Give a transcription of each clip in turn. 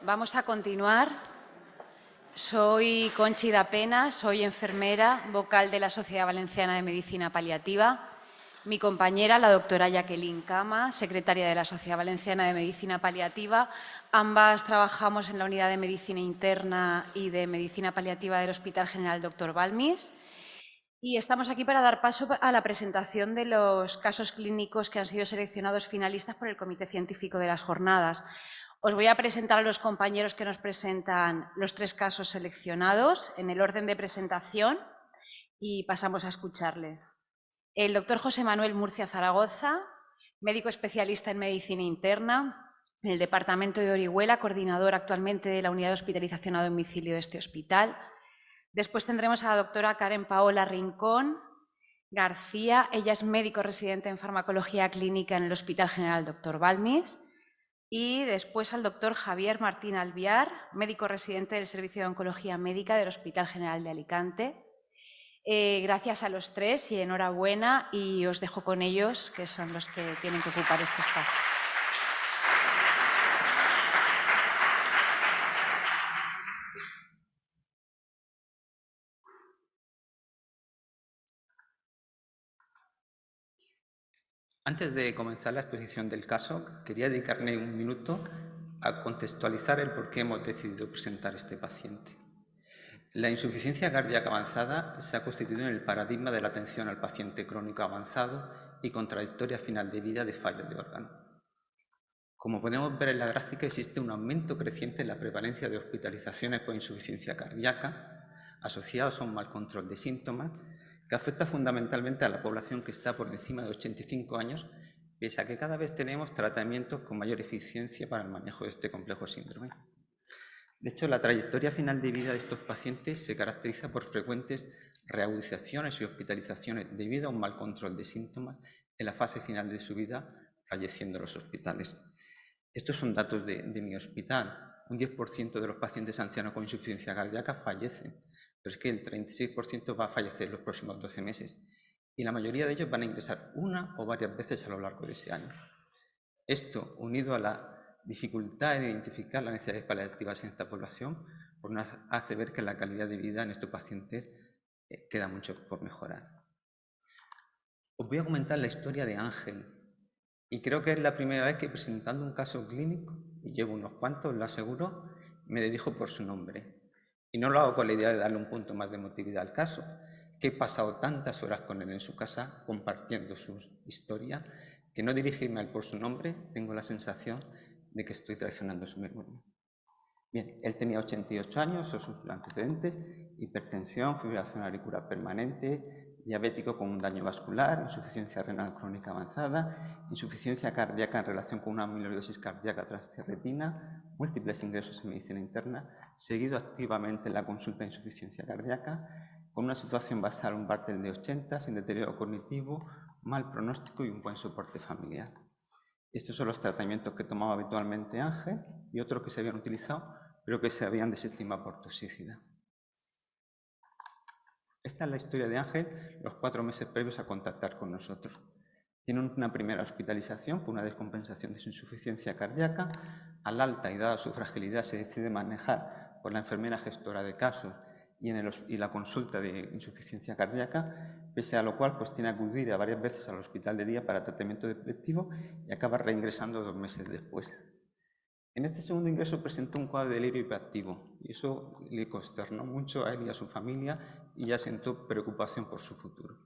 Vamos a continuar. Soy Conchi da Pena, soy enfermera, vocal de la Sociedad Valenciana de Medicina Paliativa. Mi compañera, la doctora Jacqueline Cama, secretaria de la Sociedad Valenciana de Medicina Paliativa. Ambas trabajamos en la Unidad de Medicina Interna y de Medicina Paliativa del Hospital General Dr. Balmis. Y estamos aquí para dar paso a la presentación de los casos clínicos que han sido seleccionados finalistas por el Comité Científico de las Jornadas. Os voy a presentar a los compañeros que nos presentan los 3 casos seleccionados en el orden de presentación y pasamos a escucharle. El doctor José Manuel Murcia Zaragoza, médico especialista en medicina interna, en el departamento de Orihuela, coordinador actualmente de la unidad de hospitalización a domicilio de este hospital. Después tendremos a la doctora Karen Paola Rincón García. Ella es médico residente en farmacología clínica en el Hospital General Dr. Balmis. Y después al doctor Javier Martín Alviar, médico residente del Servicio de Oncología Médica del Hospital General de Alicante. Gracias a los 3 y enhorabuena, y os dejo con ellos, que son los que tienen que ocupar este espacio. Antes de comenzar la exposición del caso, quería dedicarme un minuto a contextualizar el por qué hemos decidido presentar este paciente. La insuficiencia cardíaca avanzada se ha constituido en el paradigma de la atención al paciente crónico avanzado y con trayectoria final de vida de fallo de órgano. Como podemos ver en la gráfica, existe un aumento creciente en la prevalencia de hospitalizaciones por insuficiencia cardíaca asociados a un mal control de síntomas que afecta fundamentalmente a la población que está por encima de 85 años, pese a que cada vez tenemos tratamientos con mayor eficiencia para el manejo de este complejo síndrome. De hecho, la trayectoria final de vida de estos pacientes se caracteriza por frecuentes reagudizaciones y hospitalizaciones debido a un mal control de síntomas en la fase final de su vida, falleciendo en los hospitales. Estos son datos de mi hospital. Un 10% de los pacientes ancianos con insuficiencia cardíaca fallecen, pero es que el 36% va a fallecer en los próximos 12 meses y la mayoría de ellos van a ingresar una o varias veces a lo largo de ese año. Esto, unido a la dificultad de identificar las necesidades paliativas en esta población, pues nos hace ver que la calidad de vida en estos pacientes queda mucho por mejorar. Os voy a comentar la historia de Ángel, y creo que es la primera vez que, presentando un caso clínico, y llevo unos cuantos, lo aseguro, me dirijo por su nombre. Y no lo hago con la idea de darle un punto más de emotividad al caso, que he pasado tantas horas con él en su casa compartiendo su historia, que no dirigirme a él por su nombre tengo la sensación de que estoy traicionando su memoria. Bien, él tenía 88 años, sus antecedentes: hipertensión, fibrilación auricular permanente, diabético con un daño vascular, insuficiencia renal crónica avanzada, insuficiencia cardíaca en relación con una amiloidosis cardíaca transcerretina, múltiples ingresos en medicina interna, seguido activamente en la consulta de insuficiencia cardíaca, con una situación basal un Bartel de 80, sin deterioro cognitivo, mal pronóstico y un buen soporte familiar. Estos son los tratamientos que tomaba habitualmente Ángel y otros que se habían utilizado, pero que se habían desestimado por toxicidad. Esta es la historia de Ángel los 4 meses previos a contactar con nosotros. Tiene una primera hospitalización por una descompensación de su insuficiencia cardíaca. Al alta, y dada su fragilidad, se decide manejar por la enfermera gestora de casos y la consulta de insuficiencia cardíaca, pese a lo cual pues tiene que acudir a varias veces al hospital de día para tratamiento depresivo y acaba reingresando 2 meses después. En este segundo ingreso presentó un cuadro de delirio hiperactivo y eso le consternó mucho a él y a su familia y ya sentó preocupación por su futuro.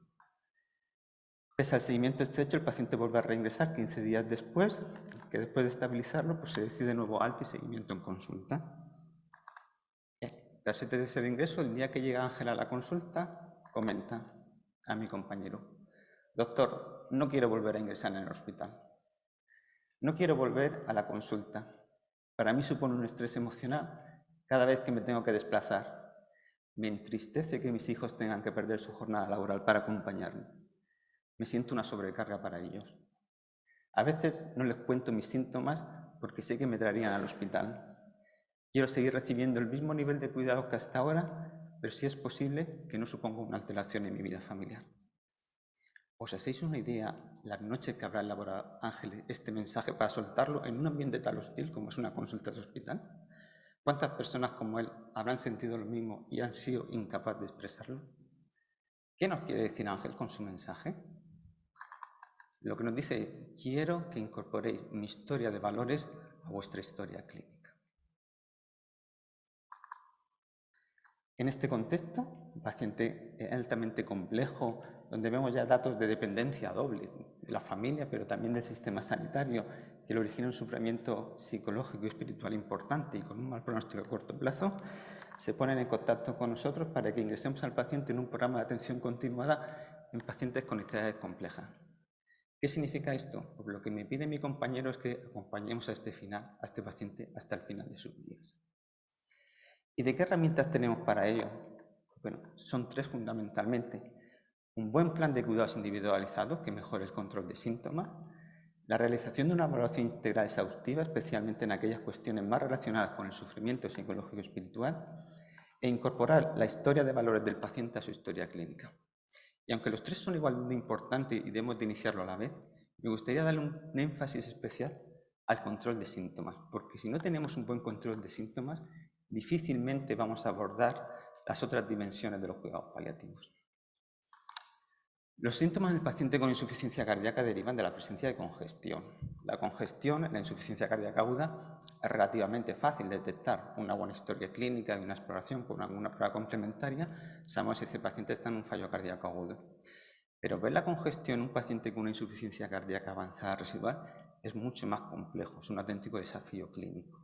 Pese al seguimiento estrecho, el paciente vuelve a reingresar 15 días después, que después de estabilizarlo pues se decide de nuevo alta y seguimiento en consulta. Tras este tercer ingreso, el día que llega Ángel a la consulta, comenta a mi compañero: doctor, no quiero volver a ingresar en el hospital. No quiero volver a la consulta. Para mí supone un estrés emocional cada vez que me tengo que desplazar. Me entristece que mis hijos tengan que perder su jornada laboral para acompañarme. Me siento una sobrecarga para ellos. A veces no les cuento mis síntomas porque sé que me traerían al hospital. Quiero seguir recibiendo el mismo nivel de cuidados que hasta ahora, pero si es posible que no suponga una alteración en mi vida familiar. ¿Os hacéis una idea las noches que habrá elaborado Ángel este mensaje para soltarlo en un ambiente tan hostil como es una consulta de hospital? ¿Cuántas personas como él habrán sentido lo mismo y han sido incapaces de expresarlo? ¿Qué nos quiere decir Ángel con su mensaje? Lo que nos dice es: quiero que incorporéis mi historia de valores a vuestra historia clínica. En este contexto, un paciente altamente complejo, donde vemos ya datos de dependencia doble de la familia, pero también del sistema sanitario, que le origina un sufrimiento psicológico y espiritual importante y con un mal pronóstico a corto plazo, se ponen en contacto con nosotros para que ingresemos al paciente en un programa de atención continuada en pacientes con necesidades complejas. ¿Qué significa esto? Pues lo que me pide mi compañero es que acompañemos a este paciente hasta el final de sus días. ¿Y de qué herramientas tenemos para ello? Bueno, son tres fundamentalmente. Un buen plan de cuidados individualizados que mejore el control de síntomas, la realización de una evaluación integral exhaustiva, especialmente en aquellas cuestiones más relacionadas con el sufrimiento psicológico y espiritual, e incorporar la historia de valores del paciente a su historia clínica. Y aunque los tres son igual de importantes y debemos de iniciarlo a la vez, me gustaría darle un énfasis especial al control de síntomas, porque si no tenemos un buen control de síntomas, difícilmente vamos a abordar las otras dimensiones de los cuidados paliativos. Los síntomas del paciente con insuficiencia cardíaca derivan de la presencia de congestión. La congestión, la insuficiencia cardíaca aguda, es relativamente fácil de detectar. Una buena historia clínica y una exploración con alguna prueba complementaria, sabemos si ese paciente está en un fallo cardíaco agudo. Pero ver la congestión en un paciente con una insuficiencia cardíaca avanzada residual es mucho más complejo, es un auténtico desafío clínico.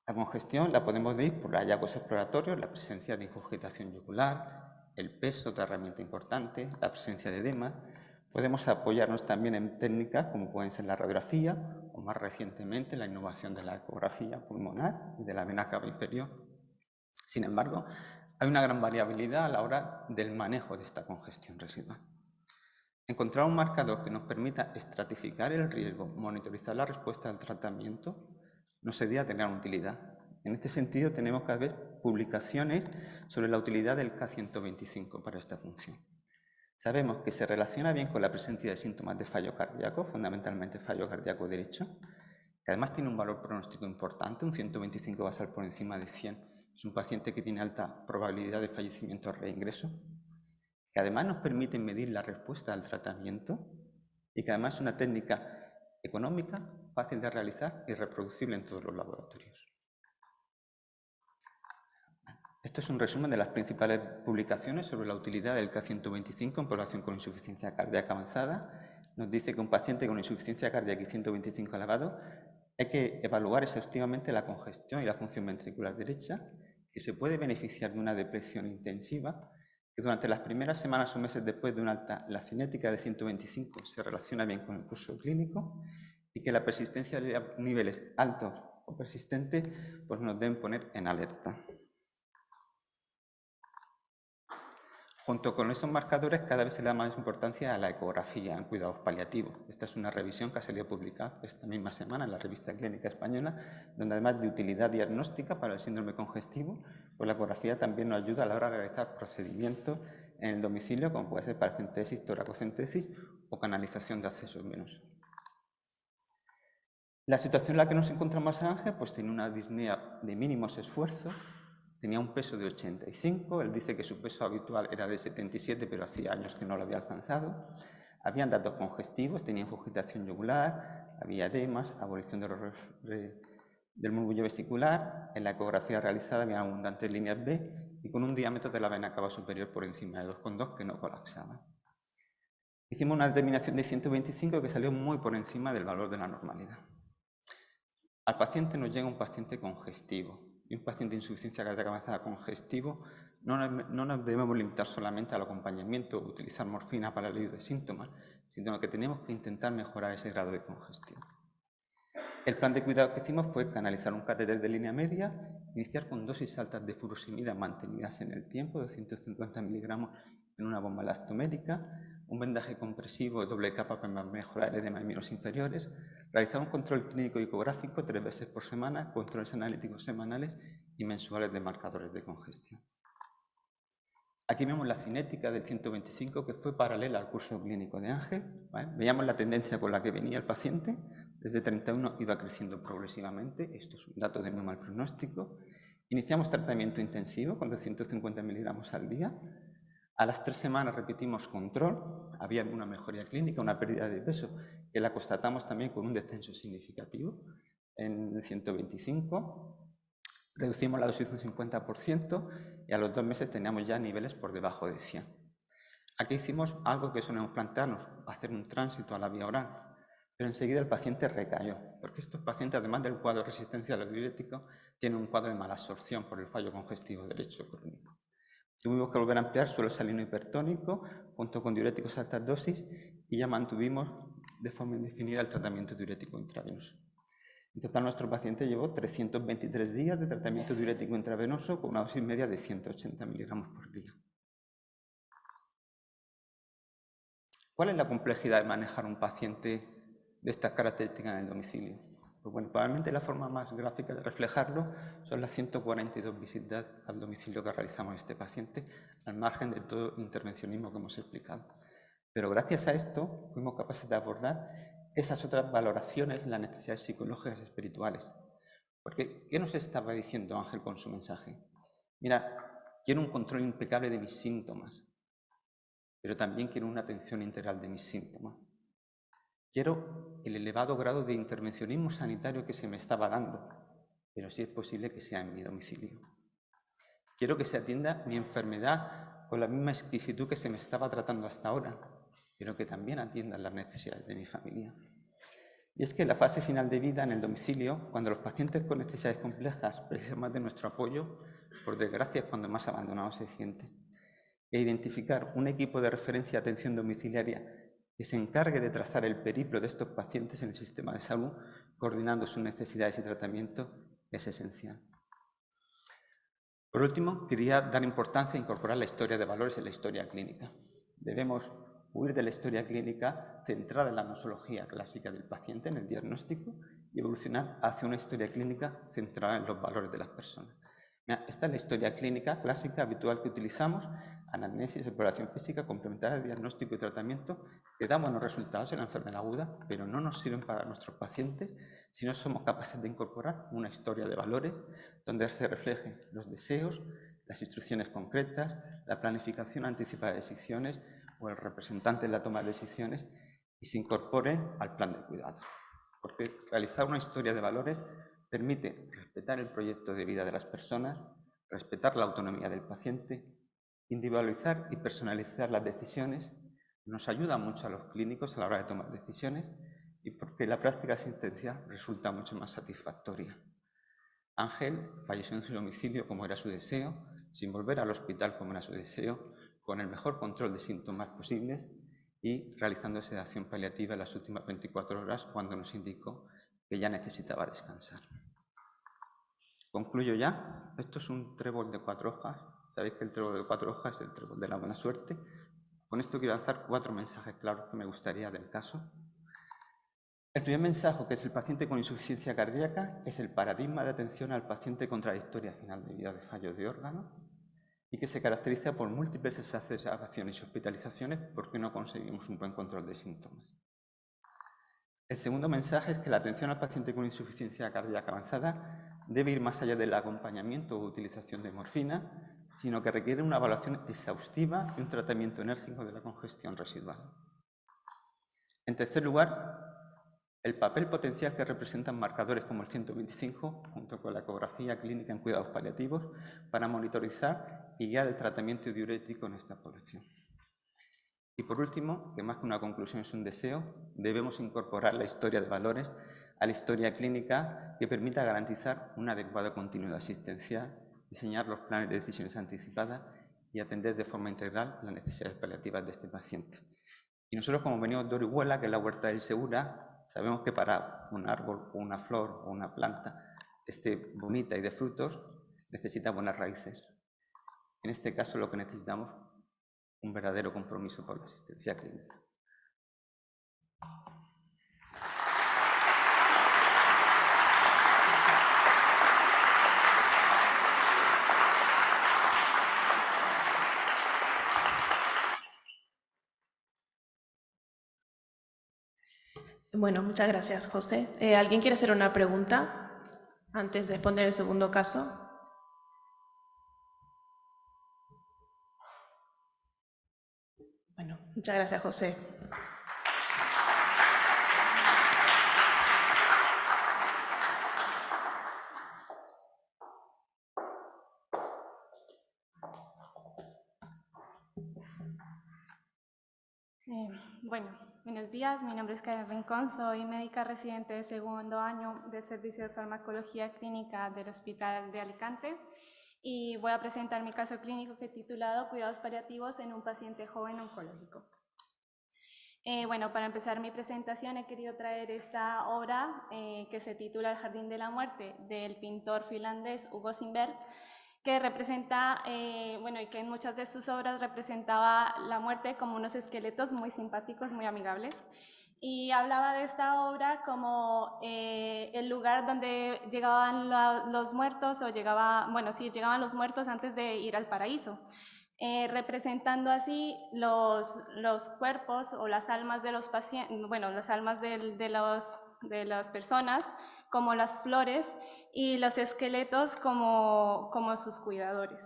La congestión la podemos medir por hallazgos exploratorios, la presencia de ingurgitación yugular, el peso, otra herramienta importante, la presencia de edema. Podemos apoyarnos también en técnicas como pueden ser la radiografía o más recientemente la innovación de la ecografía pulmonar y de la vena cava inferior. Sin embargo, hay una gran variabilidad a la hora del manejo de esta congestión residual. Encontrar un marcador que nos permita estratificar el riesgo, monitorizar la respuesta al tratamiento, no sería tener utilidad. En este sentido, tenemos cada vez publicaciones sobre la utilidad del K125 para esta función. Sabemos que se relaciona bien con la presencia de síntomas de fallo cardíaco, fundamentalmente fallo cardíaco derecho, que además tiene un valor pronóstico importante, un 125 va a ser por encima de 100. Es un paciente que tiene alta probabilidad de fallecimiento o reingreso, que además nos permite medir la respuesta al tratamiento y que además es una técnica económica, fácil de realizar y reproducible en todos los laboratorios. Esto es un resumen de las principales publicaciones sobre la utilidad del K125 en población con insuficiencia cardíaca avanzada. Nos dice que un paciente con insuficiencia cardíaca y 125 elevado hay que evaluar exhaustivamente la congestión y la función ventricular derecha, que se puede beneficiar de una depresión intensiva, que durante las primeras semanas o meses después de un alta, la cinética de 125 se relaciona bien con el curso clínico y que la persistencia de niveles altos o persistentes pues nos deben poner en alerta. Junto con esos marcadores, cada vez se le da más importancia a la ecografía en cuidados paliativos. Esta es una revisión que ha salido publicada esta misma semana en la Revista Clínica Española, donde además de utilidad diagnóstica para el síndrome congestivo, pues la ecografía también nos ayuda a la hora de realizar procedimientos en el domicilio, como puede ser paracentesis, toracocentesis o canalización de accesos venosos. La situación en la que nos encontramos Ángel, pues tiene una disnea de mínimos esfuerzos. Tenía un peso de 85, él dice que su peso habitual era de 77, pero hacía años que no lo había alcanzado. Habían datos congestivos, tenía ingurgitación yugular, había edemas, abolición del murmullo vesicular. En la ecografía realizada había abundantes líneas B y con un diámetro de la vena cava superior por encima de 2,2 que no colapsaba. Hicimos una determinación de 125 que salió muy por encima del valor de la normalidad. Al paciente nos llega un paciente congestivo. Y un paciente de insuficiencia cardíaca avanzada congestivo no nos debemos limitar solamente al acompañamiento o utilizar morfina para el alivio de síntomas, sino que tenemos que intentar mejorar ese grado de congestión. El plan de cuidado que hicimos fue canalizar un catéter de línea media, iniciar con dosis altas de furosemida mantenidas en el tiempo, 250 miligramos en una bomba elastomérica, un vendaje compresivo de doble capa para mejorar el edema en miembros inferiores, realizar un control clínico y ecográfico 3 veces por semana, controles analíticos semanales y mensuales de marcadores de congestión. Aquí vemos la cinética del 125 que fue paralela al curso clínico de Ángel. ¿Vale? Veíamos la tendencia con la que venía el paciente, Desde 31 iba creciendo progresivamente, esto es un dato de muy mal pronóstico. Iniciamos tratamiento intensivo con 250 miligramos al día. A las 3 semanas repetimos control, había una mejoría clínica, una pérdida de peso, que la constatamos también con un descenso significativo en 125. Reducimos la dosis un 50% y a los 2 meses teníamos ya niveles por debajo de 100. Aquí hicimos algo que solemos plantearnos, hacer un tránsito a la vía oral, pero enseguida el paciente recayó, porque estos pacientes, además del cuadro de resistencia a los diuréticos, tienen un cuadro de mala absorción por el fallo congestivo derecho crónico. Tuvimos que volver a emplear suelo salino hipertónico junto con diuréticos a altas dosis y ya mantuvimos de forma indefinida el tratamiento diurético intravenoso. En total, nuestro paciente llevó 323 días de tratamiento diurético intravenoso con una dosis media de 180 miligramos por día. ¿Cuál es la complejidad de manejar un paciente de estas características en el domicilio? Pues bueno, probablemente la forma más gráfica de reflejarlo son las 142 visitas al domicilio que realizamos a este paciente, al margen de todo el intervencionismo que hemos explicado. Pero gracias a esto fuimos capaces de abordar esas otras valoraciones, las necesidades psicológicas y espirituales. Porque, ¿qué nos estaba diciendo Ángel con su mensaje? Mira, quiero un control impecable de mis síntomas, pero también quiero una atención integral de mis síntomas. Quiero el elevado grado de intervencionismo sanitario que se me estaba dando, pero si es posible que sea en mi domicilio. Quiero que se atienda mi enfermedad con la misma exquisitud que se me estaba tratando hasta ahora, pero que también atiendan las necesidades de mi familia. Y es que en la fase final de vida en el domicilio, cuando los pacientes con necesidades complejas precisan más de nuestro apoyo, por desgracia es cuando más abandonados se sienten. E identificar un equipo de referencia de atención domiciliaria que se encargue de trazar el periplo de estos pacientes en el sistema de salud, coordinando sus necesidades y tratamiento, es esencial. Por último, quería dar importancia a incorporar la historia de valores en la historia clínica. Debemos huir de la historia clínica centrada en la nosología clásica del paciente, en el diagnóstico, y evolucionar hacia una historia clínica centrada en los valores de las personas. Esta es la historia clínica clásica habitual que utilizamos: anamnesis, exploración física, complementaria, diagnóstico y tratamiento, que dan buenos resultados en la enfermedad aguda, pero no nos sirven para nuestros pacientes si no somos capaces de incorporar una historia de valores donde se reflejen los deseos, las instrucciones concretas, la planificación anticipada de decisiones o el representante en la toma de decisiones, y se incorpore al plan de cuidados. Porque realizar una historia de valores permite respetar el proyecto de vida de las personas, respetar la autonomía del paciente, individualizar y personalizar las decisiones, nos ayuda mucho a los clínicos a la hora de tomar decisiones y porque la práctica asistencial resulta mucho más satisfactoria. Ángel falleció en su domicilio como era su deseo, sin volver al hospital como era su deseo, con el mejor control de síntomas posibles y realizando sedación paliativa en las últimas 24 horas cuando nos indicó que ya necesitaba descansar. Concluyo ya. Esto es un trébol de 4 hojas. Sabéis que el trébol de 4 hojas es el trébol de la buena suerte. Con esto quiero lanzar 4 mensajes claros que me gustaría del caso. El primer mensaje, que es el paciente con insuficiencia cardíaca, es el paradigma de atención al paciente con trayectoria final de vida de fallo de órgano y que se caracteriza por múltiples exacerbaciones y hospitalizaciones porque no conseguimos un buen control de síntomas. El segundo mensaje es que la atención al paciente con insuficiencia cardíaca avanzada debe ir más allá del acompañamiento o utilización de morfina, sino que requiere una evaluación exhaustiva y un tratamiento enérgico de la congestión residual. En tercer lugar, el papel potencial que representan marcadores como el 125, junto con la ecografía clínica en cuidados paliativos, para monitorizar y guiar el tratamiento diurético en esta población. Y por último, que más que una conclusión es un deseo, debemos incorporar la historia de valores a la historia clínica que permita garantizar una adecuada continuidad asistencial, diseñar los planes de decisiones anticipadas y atender de forma integral las necesidades paliativas de este paciente. Y nosotros, como venimos de Orihuela, que es la huerta del Segura, sabemos que para un árbol, o una flor o una planta esté bonita y de frutos, necesita buenas raíces. En este caso, lo que necesitamos es un verdadero compromiso por la asistencia clínica. Bueno, muchas gracias, José. ¿Alguien quiere hacer una pregunta antes de exponer el segundo caso? Bueno, muchas gracias, José. Buenos días. Mi nombre es Karen Rincón, soy médica residente de segundo año del Servicio de Farmacología Clínica del Hospital de Alicante y voy a presentar mi caso clínico que he titulado Cuidados paliativos en un paciente joven oncológico. Para empezar mi presentación he querido traer esta obra que se titula El Jardín de la Muerte, del pintor finlandés Hugo Simberg, que representa, y que en muchas de sus obras representaba la muerte como unos esqueletos muy simpáticos, muy amigables. Y hablaba de esta obra como el lugar donde llegaban los muertos, llegaban los muertos antes de ir al paraíso. Representando así los cuerpos o las almas de los pacientes, las almas de las personas como las flores y los esqueletos como sus cuidadores.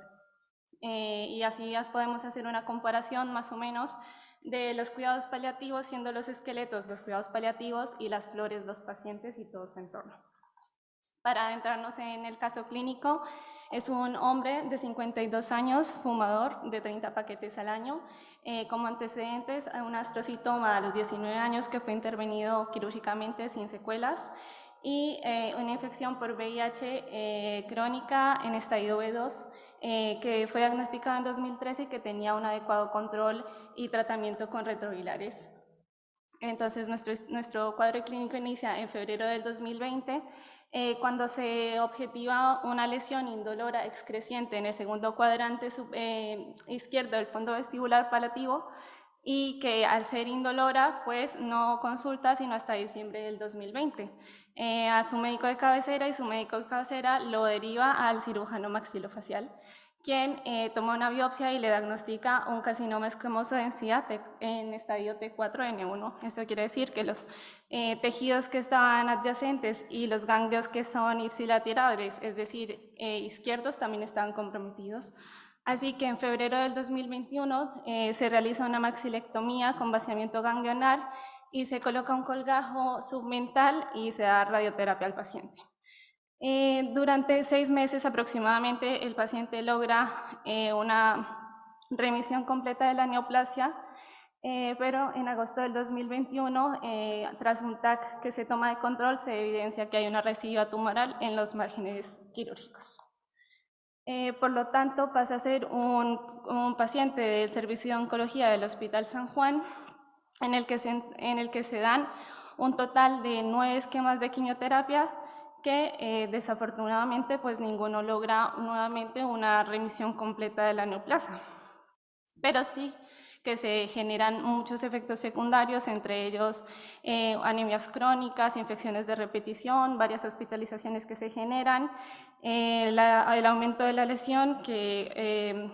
Y así ya podemos hacer una comparación más o menos de los cuidados paliativos, siendo los esqueletos los cuidados paliativos y las flores los pacientes y todo su entorno. Para adentrarnos en el caso clínico, es un hombre de 52 años, fumador de 30 paquetes al año, como antecedentes a un astrocitoma a los 19 años que fue intervenido quirúrgicamente sin secuelas y una infección por VIH crónica en estadio B2 que fue diagnosticada en 2013 y que tenía un adecuado control y tratamiento con retrovirales. Entonces, nuestro cuadro clínico inicia en febrero del 2020, cuando se objetiva una lesión indolora excresciente en el segundo cuadrante izquierdo del fondo vestibular palativo y que al ser indolora, pues no consulta sino hasta diciembre del 2020 a su médico de cabecera y su médico de cabecera lo deriva al cirujano maxilofacial, quien toma una biopsia y le diagnostica un carcinoma escamoso de densidad en estadio T4N1. Eso quiere decir que los tejidos que estaban adyacentes y los ganglios que son ipsilaterales, es decir, izquierdos, también estaban comprometidos. Así que en febrero del 2021 se realiza una maxilectomía con vaciamiento ganglionar y se coloca un colgajo submental y se da radioterapia al paciente. Durante 6 meses aproximadamente el paciente logra una remisión completa de la neoplasia, pero en agosto del 2021, tras un TAC que se toma de control, se evidencia que hay una residuo tumoral en los márgenes quirúrgicos. Por lo tanto, pasa a ser un paciente del servicio de oncología del Hospital San Juan, en el que se dan un total de 9 esquemas de quimioterapia que desafortunadamente pues ninguno logra nuevamente una remisión completa de la neoplasia. Pero sí que se generan muchos efectos secundarios, entre ellos anemias crónicas, infecciones de repetición, varias hospitalizaciones que se generan, el aumento de la lesión que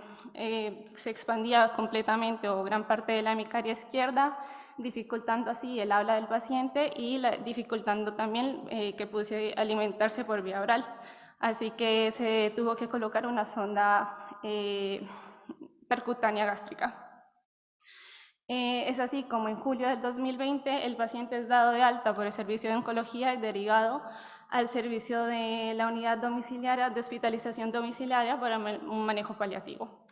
se expandía completamente o gran parte de la hemicaria izquierda, dificultando así el habla del paciente y dificultando también que pudiese alimentarse por vía oral. Así que se tuvo que colocar una sonda percutánea gástrica. Es así como en julio del 2020 el paciente es dado de alta por el servicio de oncología y derivado al servicio de la unidad domiciliaria de hospitalización domiciliaria para un manejo paliativo.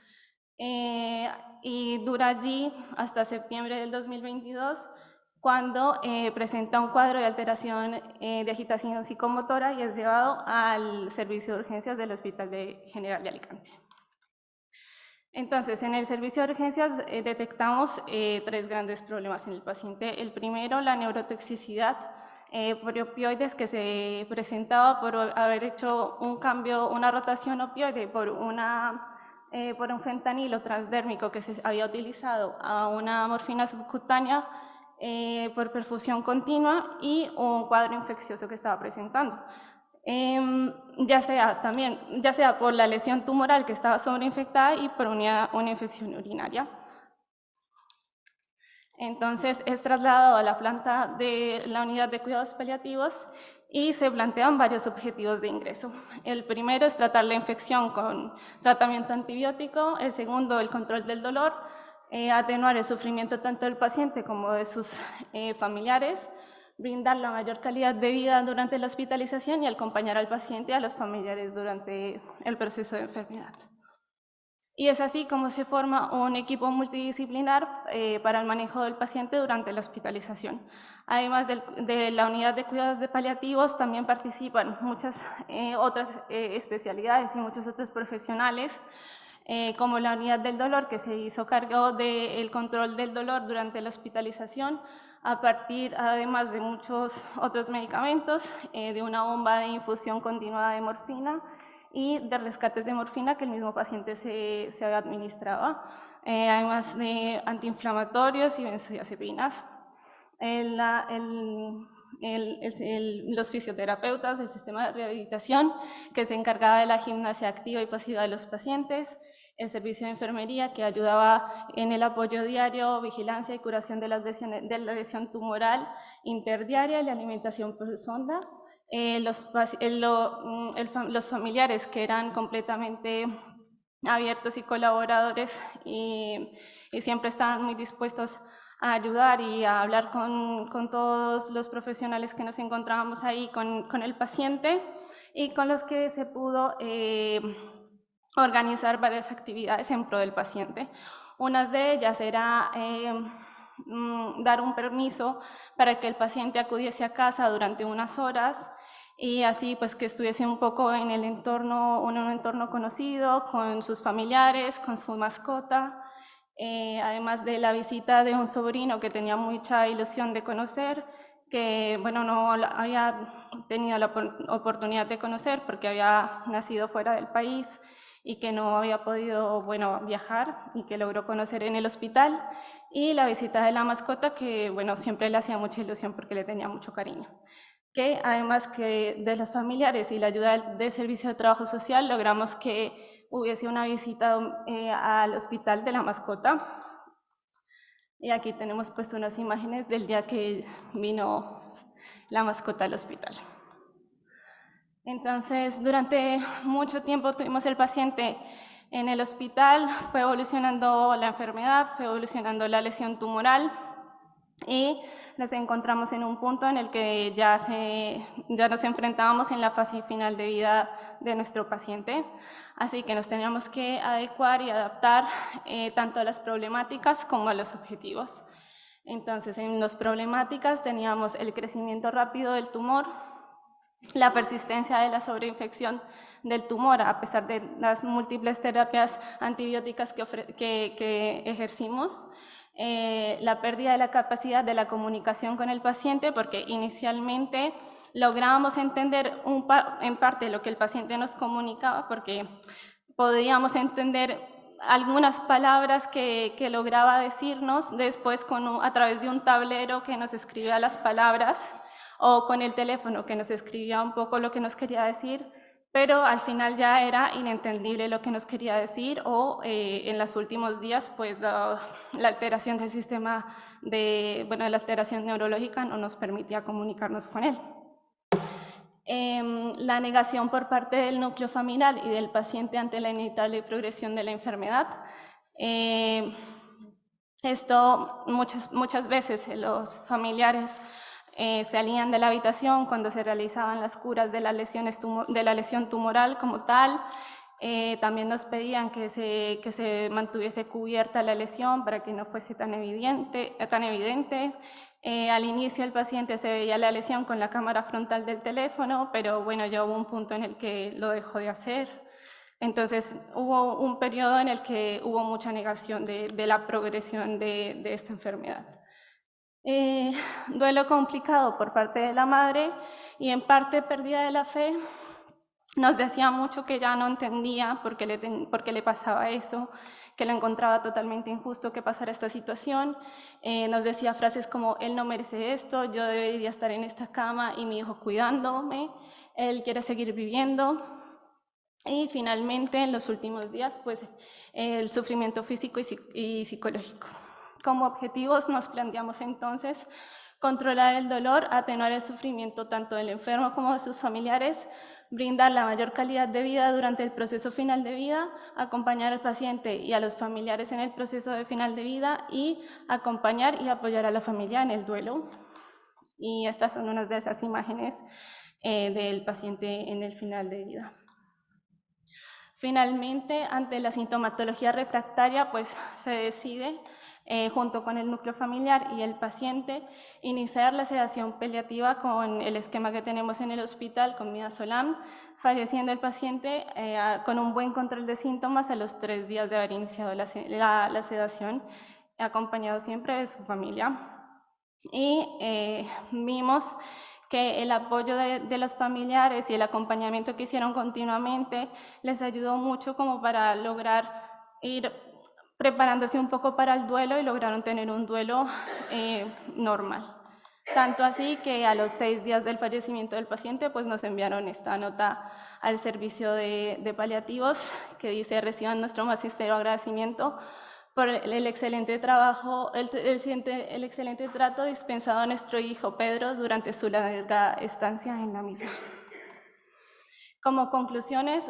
Y dura allí hasta septiembre del 2022, cuando presenta un cuadro de alteración de agitación psicomotora y es llevado al servicio de urgencias del Hospital General de Alicante. Entonces, en el servicio de urgencias detectamos 3 grandes problemas en el paciente. El primero, la neurotoxicidad por opioides que se presentaba por haber hecho un cambio, una rotación opioide por un fentanilo transdérmico que se había utilizado a una morfina subcutánea por perfusión continua y un cuadro infeccioso que estaba presentando. Ya sea por la lesión tumoral que estaba sobreinfectada y por una infección urinaria. Entonces es trasladado a la planta de la unidad de cuidados paliativos y se plantean varios objetivos de ingreso. El primero es tratar la infección con tratamiento antibiótico, el segundo el control del dolor, atenuar el sufrimiento tanto del paciente como de sus familiares, brindar la mayor calidad de vida durante la hospitalización y acompañar al paciente y a los familiares durante el proceso de enfermedad. Y es así como se forma un equipo multidisciplinar para el manejo del paciente durante la hospitalización. Además de la unidad de cuidados de paliativos, también participan muchas otras especialidades y muchos otros profesionales, como la unidad del dolor, que se hizo cargo del control del dolor durante la hospitalización, a partir, además de muchos otros medicamentos, de una bomba de infusión continuada de morfina, y de rescates de morfina que el mismo paciente se administraba, además de antiinflamatorios y benzodiazepinas. Los fisioterapeutas, el sistema de rehabilitación que se encargaba de la gimnasia activa y pasiva de los pacientes, el servicio de enfermería que ayudaba en el apoyo diario, vigilancia y curación de la lesión tumoral interdiaria y la alimentación por sonda. Los familiares que eran completamente abiertos y colaboradores y siempre estaban muy dispuestos a ayudar y a hablar con todos los profesionales que nos encontrábamos ahí, con el paciente, y con los que se pudo organizar varias actividades en pro del paciente. Una de ellas era dar un permiso para que el paciente acudiese a casa durante unas horas y así pues que estuviese un poco en el entorno, un entorno conocido, con sus familiares, con su mascota, además de la visita de un sobrino que tenía mucha ilusión de conocer, que bueno, no había tenido la oportunidad de conocer porque había nacido fuera del país y que no había podido viajar y que logró conocer en el hospital, y la visita de la mascota que bueno, siempre le hacía mucha ilusión porque le tenía mucho cariño. Que además que de los familiares y la ayuda del Servicio de Trabajo Social logramos que hubiese una visita al hospital de la mascota. Y aquí tenemos pues unas imágenes del día que vino la mascota al hospital. Entonces, durante mucho tiempo tuvimos el paciente en el hospital, fue evolucionando la enfermedad, fue evolucionando la lesión tumoral y nos encontramos en un punto en el que ya nos enfrentábamos en la fase final de vida de nuestro paciente, así que nos teníamos que adecuar y adaptar tanto a las problemáticas como a los objetivos. Entonces, en las problemáticas teníamos el crecimiento rápido del tumor, la persistencia de la sobreinfección del tumor a pesar de las múltiples terapias antibióticas que ejercimos, la pérdida de la capacidad de la comunicación con el paciente, porque inicialmente lográbamos entender en parte lo que el paciente nos comunicaba, porque podíamos entender algunas palabras que lograba decirnos, después a través de un tablero que nos escribía las palabras, o con el teléfono que nos escribía un poco lo que nos quería decir, pero al final ya era inentendible lo que nos quería decir, o en los últimos días pues la alteración del sistema la alteración neurológica no nos permitía comunicarnos con él. La negación por parte del núcleo familiar y del paciente ante la inevitable progresión de la enfermedad. Esto muchas veces los familiares salían de la habitación cuando se realizaban las curas de la lesión tumoral como tal. También nos pedían que se mantuviese cubierta la lesión para que no fuese tan evidente. Al inicio el paciente se veía la lesión con la cámara frontal del teléfono, pero bueno, ya hubo un punto en el que lo dejó de hacer. Entonces hubo un periodo en el que hubo mucha negación de la progresión de esta enfermedad. Duelo complicado por parte de la madre y en parte pérdida de la fe. Nos decía mucho que ya no entendía por qué le pasaba eso, que lo encontraba totalmente injusto que pasara esta situación. Nos decía frases como: él no merece esto, yo debería estar en esta cama y mi hijo cuidándome, él quiere seguir viviendo. Y finalmente, en los últimos días, pues el sufrimiento físico y psicológico Como objetivos nos planteamos entonces controlar el dolor, atenuar el sufrimiento tanto del enfermo como de sus familiares, brindar la mayor calidad de vida durante el proceso final de vida, acompañar al paciente y a los familiares en el proceso de final de vida y acompañar y apoyar a la familia en el duelo. Y estas son unas de esas imágenes del paciente en el final de vida. Finalmente, ante la sintomatología refractaria, pues se decide, junto con el núcleo familiar y el paciente, iniciar la sedación paliativa con el esquema que tenemos en el hospital, con midazolam, falleciendo el paciente con un buen control de síntomas a los 3 días de haber iniciado la sedación, acompañado siempre de su familia. Y vimos que el apoyo de los familiares y el acompañamiento que hicieron continuamente les ayudó mucho como para lograr ir preparándose un poco para el duelo y lograron tener un duelo normal. Tanto así que a los 6 días del fallecimiento del paciente pues nos enviaron esta nota al servicio de paliativos que dice: reciban nuestro más sincero agradecimiento por el excelente trabajo, el excelente trato dispensado a nuestro hijo Pedro durante su larga estancia en la misma. Como conclusiones,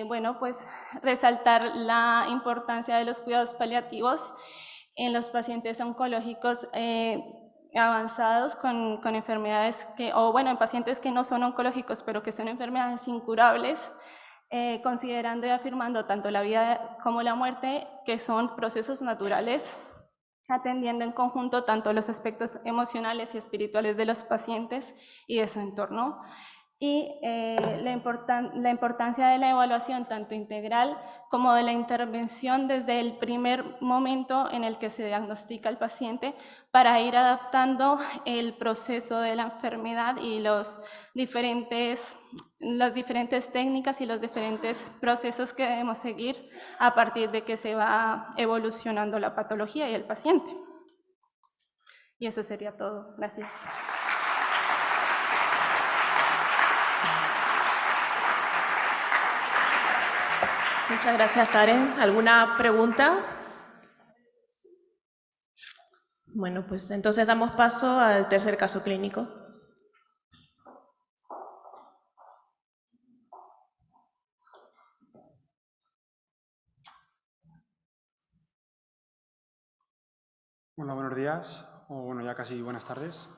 bueno, pues resaltar la importancia de los cuidados paliativos en los pacientes oncológicos avanzados con enfermedades en pacientes que no son oncológicos, pero que son enfermedades incurables, considerando y afirmando tanto la vida como la muerte, que son procesos naturales, atendiendo en conjunto tanto los aspectos emocionales y espirituales de los pacientes y de su entorno. Y la importancia de la evaluación tanto integral como de la intervención desde el primer momento en el que se diagnostica al paciente para ir adaptando el proceso de la enfermedad y las diferentes técnicas y los diferentes procesos que debemos seguir a partir de que se va evolucionando la patología y el paciente. Y eso sería todo. Gracias. Muchas gracias, Karen. ¿Alguna pregunta? Bueno, pues entonces damos paso al tercer caso clínico. Hola, buenos días, o bueno, ya casi buenas tardes.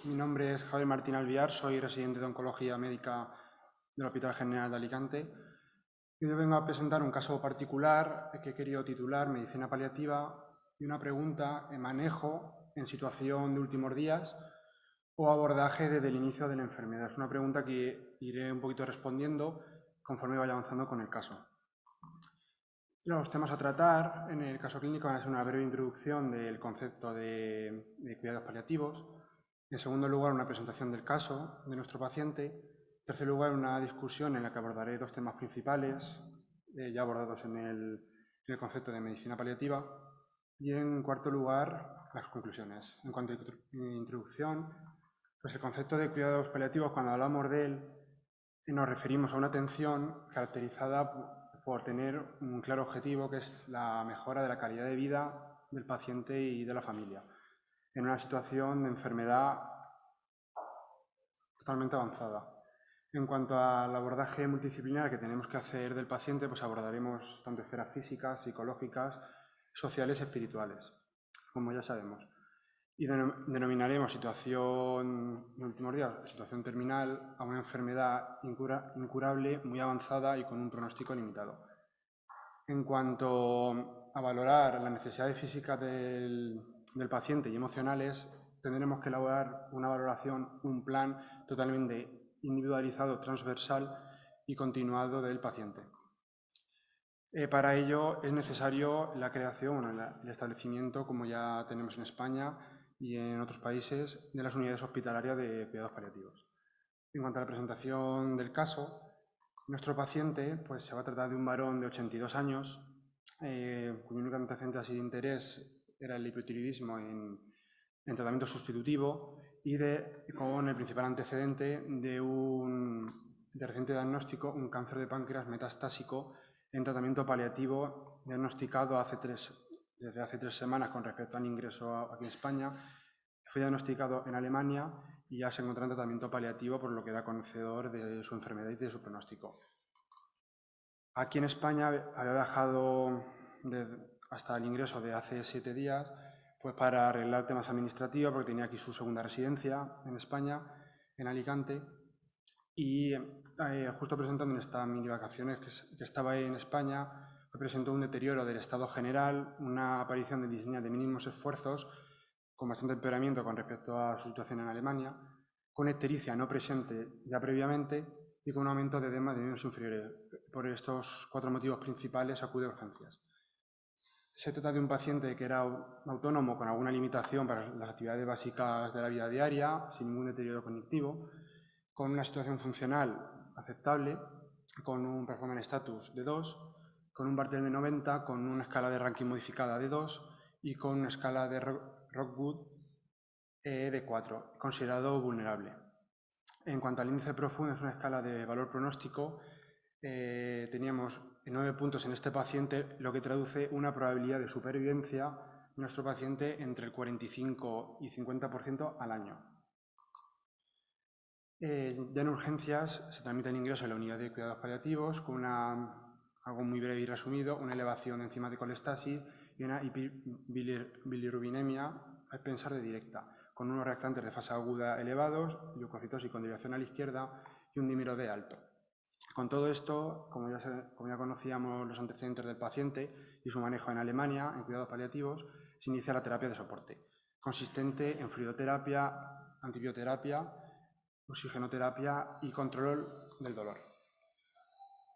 Mi nombre es Javier Martín Alviar, soy residente de Oncología Médica del Hospital General de Alicante. Y hoy vengo a presentar un caso particular que he querido titular Medicina Paliativa y una pregunta en manejo en situación de últimos días o abordaje desde el inicio de la enfermedad. Es una pregunta que iré un poquito respondiendo conforme vaya avanzando con el caso. Los temas a tratar en el caso clínico van a ser una breve introducción del concepto de cuidados paliativos. En segundo lugar, una presentación del caso de nuestro paciente. En tercer lugar, una discusión en la que abordaré 2 temas principales ya abordados en el concepto de medicina paliativa. Y en cuarto lugar, las conclusiones. En cuanto a introducción, pues el concepto de cuidados paliativos, cuando hablamos de él, nos referimos a una atención caracterizada por tener un claro objetivo, que es la mejora de la calidad de vida del paciente y de la familia, en una situación de enfermedad totalmente avanzada. En cuanto al abordaje multidisciplinar que tenemos que hacer del paciente, pues abordaremos tanto esferas físicas, psicológicas, sociales y espirituales, como ya sabemos. Y denominaremos situación, en últimos días, situación terminal a una enfermedad incurable, muy avanzada y con un pronóstico limitado. En cuanto a valorar las necesidades físicas del paciente y emocionales, tendremos que elaborar una valoración, un plan totalmente individualizado, transversal y continuado del paciente. Para ello es necesario la creación, el establecimiento, como ya tenemos en España y en otros países, de las unidades hospitalarias de cuidados paliativos. En cuanto a la presentación del caso, nuestro paciente pues, se va a tratar de un varón de 82 años, cuyo único antecedente así de interés era el hipotiroidismo en tratamiento sustitutivo y con el principal antecedente de reciente diagnóstico, un cáncer de páncreas metastásico en tratamiento paliativo diagnosticado hace desde hace 3 semanas con respecto al ingreso aquí en España. Fue diagnosticado en Alemania y ya se encuentra en tratamiento paliativo, por lo que era conocedor de su enfermedad y de su pronóstico. Aquí en España había viajado hasta el ingreso de hace 7 días, pues para arreglar temas administrativos, porque tenía aquí su segunda residencia en España, en Alicante, y justo presentando en estas mini vacaciones que estaba ahí en España, me presentó un deterioro del estado general, una aparición de disnea de mínimos esfuerzos, con bastante empeoramiento con respecto a su situación en Alemania, con ictericia no presente ya previamente y con un aumento de edema de miembros inferiores. Por estos 4 motivos principales acude a urgencias. Se trata de un paciente que era autónomo con alguna limitación para las actividades básicas de la vida diaria, sin ningún deterioro cognitivo, con una situación funcional aceptable, con un performance status de 2, con un Barthel de 90, con una escala de ranking modificada de 2 y con una escala de Rockwood de 4, considerado vulnerable. En cuanto al índice profundo, es una escala de valor pronóstico. Teníamos 9 puntos en este paciente, lo que traduce una probabilidad de supervivencia de nuestro paciente entre el 45 y 50% al año. Ya en urgencias se tramita el ingreso a la unidad de cuidados paliativos con algo muy breve y resumido, una elevación de enzimas de colestasis y una bilirrubinemia al pensar de directa, con unos reactantes de fase aguda elevados, leucocitosis con derivación a la izquierda y un dímero D alto. Con todo esto, como ya conocíamos los antecedentes del paciente y su manejo en Alemania, en cuidados paliativos, se inicia la terapia de soporte, consistente en fluidoterapia, antibioterapia, oxigenoterapia y control del dolor.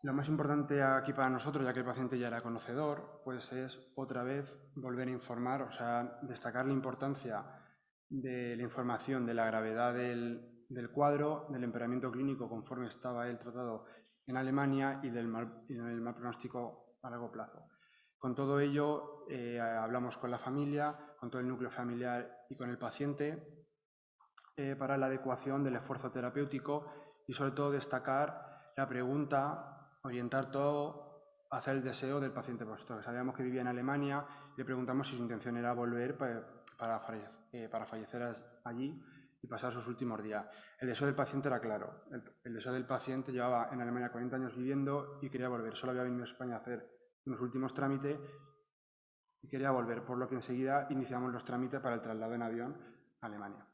Lo más importante aquí para nosotros, ya que el paciente ya era conocedor, pues es otra vez volver a informar, o sea, destacar la importancia de la información de la gravedad del cuadro, del empeoramiento clínico conforme estaba él tratado en Alemania y del mal pronóstico a largo plazo. Con todo ello, hablamos con la familia, con todo el núcleo familiar y con el paciente para la adecuación del esfuerzo terapéutico y sobre todo destacar la pregunta, orientar todo hacia el deseo del paciente posterior. Sabíamos que vivía en Alemania y le preguntamos si su intención era volver para fallecer allí y pasar sus últimos días. El deseo del paciente era claro. El deseo del paciente llevaba en Alemania 40 años viviendo y quería volver. Solo había venido a España a hacer unos últimos trámites y quería volver, por lo que enseguida iniciamos los trámites para el traslado en avión a Alemania.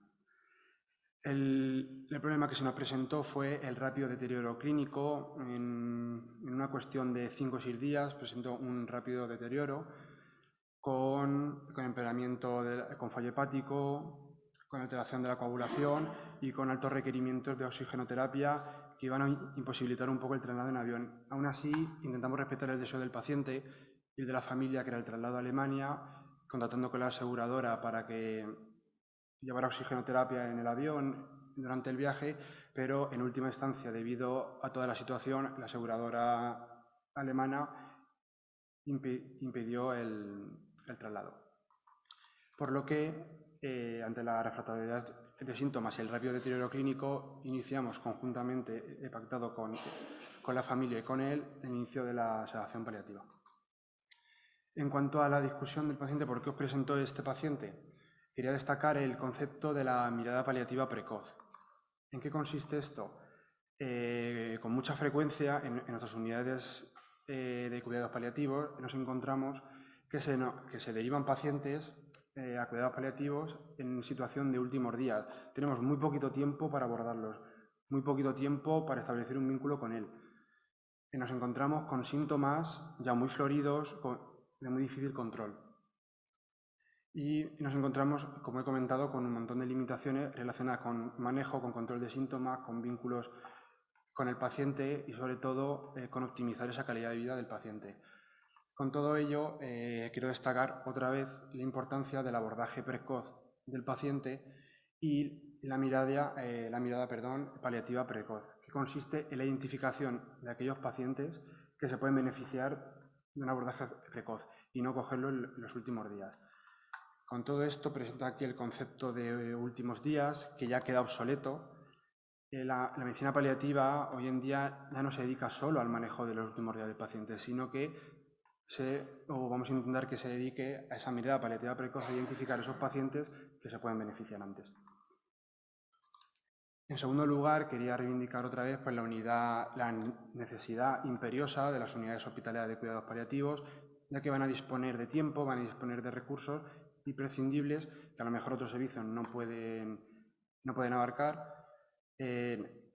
El problema que se nos presentó fue el rápido deterioro clínico. En una cuestión de 5 o 6 días presentó un rápido deterioro con empeoramiento, con fallo hepático, con alteración de la coagulación y con altos requerimientos de oxigenoterapia que iban a imposibilitar un poco el traslado en avión. Aún así, intentamos respetar el deseo del paciente y el de la familia, que era el traslado a Alemania, contactando con la aseguradora para que llevar oxigenoterapia en el avión durante el viaje, pero en última instancia, debido a toda la situación, la aseguradora alemana impidió el traslado. Por lo que, ante la refractariedad de síntomas y el rápido deterioro clínico, iniciamos conjuntamente, pactado con la familia y con él, el inicio de la sedación paliativa. En cuanto a la discusión del paciente, ¿por qué os presentó este paciente? Quería destacar el concepto de la mirada paliativa precoz. ¿En qué consiste esto? Con mucha frecuencia en nuestras unidades de cuidados paliativos nos encontramos que se derivan pacientes a cuidados paliativos en situación de últimos días. Tenemos muy poquito tiempo para abordarlos, muy poquito tiempo para establecer un vínculo con él. Nos encontramos con síntomas ya muy floridos, de muy difícil control. Y nos encontramos, como he comentado, con un montón de limitaciones relacionadas con manejo, con control de síntomas, con vínculos con el paciente y, sobre todo, con optimizar esa calidad de vida del paciente. Con todo ello, quiero destacar otra vez la importancia del abordaje precoz del paciente y la mirada paliativa precoz, que consiste en la identificación de aquellos pacientes que se pueden beneficiar de un abordaje precoz y no cogerlo en los últimos días. Con todo esto presento aquí el concepto de últimos días, que ya queda obsoleto. La medicina paliativa hoy en día ya no se dedica solo al manejo de los últimos días del paciente, sino que vamos a intentar que se dedique a esa mirada paliativa precoz, a identificar esos pacientes que se pueden beneficiar antes. En segundo lugar, quería reivindicar otra vez pues, la necesidad imperiosa de las unidades hospitalarias de cuidados paliativos, ya que van a disponer de tiempo, van a disponer de recursos imprescindibles que a lo mejor otros servicios no pueden abarcar,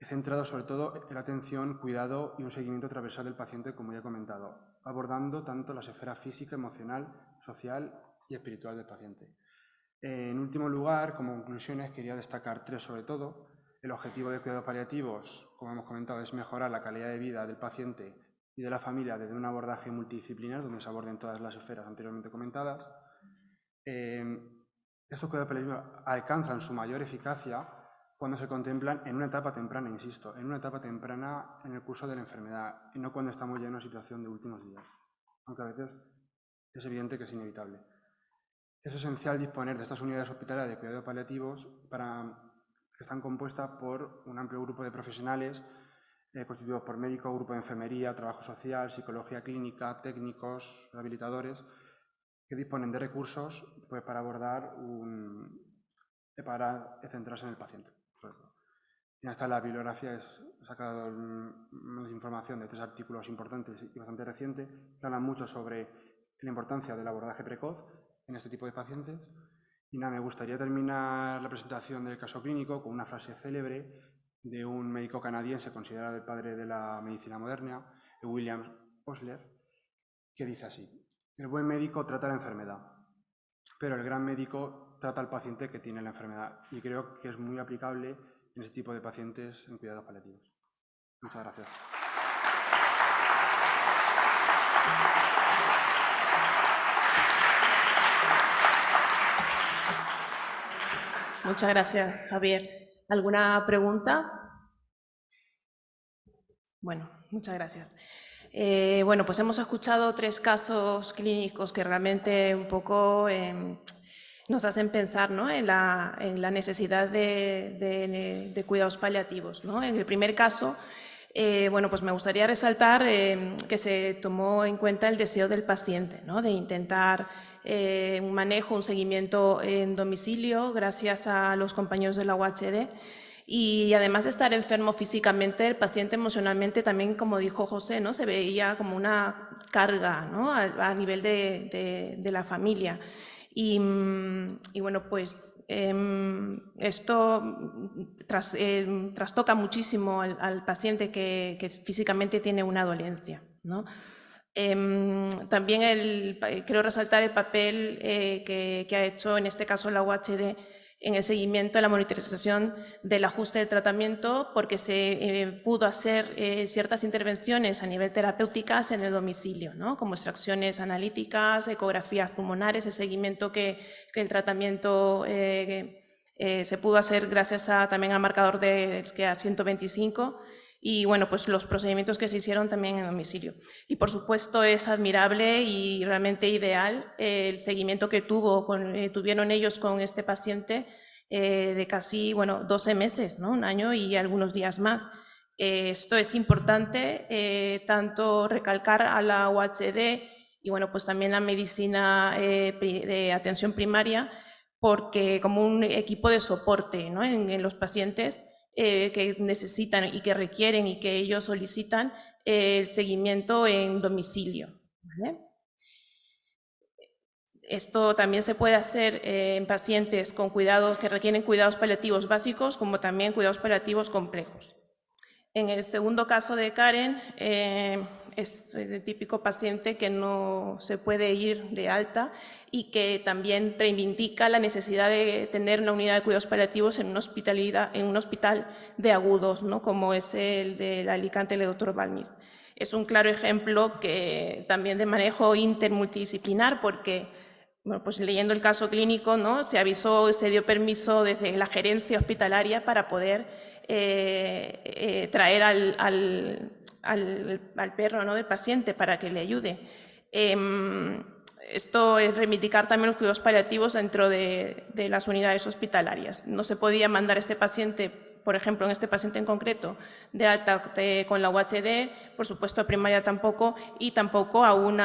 centrado sobre todo en la atención, cuidado y un seguimiento transversal del paciente, como ya he comentado, abordando tanto las esferas física, emocional, social y espiritual del paciente. En último lugar, como conclusiones, quería destacar tres sobre todo. El objetivo de cuidados paliativos, como hemos comentado, es mejorar la calidad de vida del paciente y de la familia desde un abordaje multidisciplinar, donde se aborden todas las esferas anteriormente comentadas. Estos cuidados paliativos alcanzan su mayor eficacia cuando se contemplan en una etapa temprana, insisto, en una etapa temprana en el curso de la enfermedad, y no cuando estamos ya en una situación de últimos días, aunque a veces es evidente que es inevitable. Es esencial disponer de estas unidades hospitalarias de cuidados paliativos que están compuestas por un amplio grupo de profesionales constituidos por médicos, grupo de enfermería, trabajo social, psicología clínica, técnicos, rehabilitadores, que disponen de recursos pues, para abordar para centrarse en el paciente. Y acá la bibliografía he sacado una información de 3 artículos importantes y bastante recientes que hablan mucho sobre la importancia del abordaje precoz en este tipo de pacientes. Y nada, me gustaría terminar la presentación del caso clínico con una frase célebre de un médico canadiense considerado el padre de la medicina moderna, William Osler, que dice así: el buen médico trata la enfermedad, pero el gran médico trata al paciente que tiene la enfermedad. Y creo que es muy aplicable en este tipo de pacientes en cuidados paliativos. Muchas gracias. Muchas gracias, Javier. ¿Alguna pregunta? Bueno, muchas gracias. Bueno, pues hemos escuchado 3 casos clínicos que realmente un poco nos hacen pensar, ¿no?, en la necesidad de cuidados paliativos, ¿no? En el primer caso, bueno, pues me gustaría resaltar que se tomó en cuenta el deseo del paciente, ¿no?, de intentar un manejo, un seguimiento en domicilio gracias a los compañeros de la UHD. Y además de estar enfermo físicamente, el paciente emocionalmente también, como dijo José, ¿no?, se veía como una carga, ¿no?, a nivel de la familia. Y bueno, pues esto trastoca muchísimo al paciente que físicamente tiene una dolencia, ¿no? También quiero resaltar el papel que ha hecho en este caso la UHD en el seguimiento, la monitorización del ajuste del tratamiento, porque se pudo hacer ciertas intervenciones a nivel terapéuticas en el domicilio, ¿no?, como extracciones analíticas, ecografías pulmonares, el seguimiento que el tratamiento se pudo hacer gracias también al marcador de SCA 125, y bueno, pues los procedimientos que se hicieron también en domicilio. Y por supuesto es admirable y realmente ideal el seguimiento que tuvieron ellos con este paciente de casi, bueno, 12 meses, ¿no?, un año y algunos días más. Esto es importante, tanto recalcar a la UHD y bueno, pues también la medicina de atención primaria, porque como un equipo de soporte, ¿no?, en los pacientes que necesitan y que requieren y que ellos solicitan el seguimiento en domicilio, ¿vale? Esto también se puede hacer en pacientes con cuidados que requieren cuidados paliativos básicos, como también cuidados paliativos complejos. En el segundo caso de Karen, es el típico paciente que no se puede ir de alta y que también reivindica la necesidad de tener una unidad de cuidados paliativos en un hospital de agudos, ¿no?, como es el de Alicante, el Dr. Balmis. Es un claro ejemplo también de manejo intermultidisciplinar, porque bueno, pues leyendo el caso clínico, ¿no?, se avisó, se dio permiso desde la gerencia hospitalaria para poder traer al perro, ¿no?, del paciente para que le ayude. Esto es reivindicar también los cuidados paliativos dentro de las unidades hospitalarias. No se podía mandar a este paciente por ejemplo, en este paciente en concreto, de alta con la UHD, por supuesto a primaria tampoco, y tampoco a un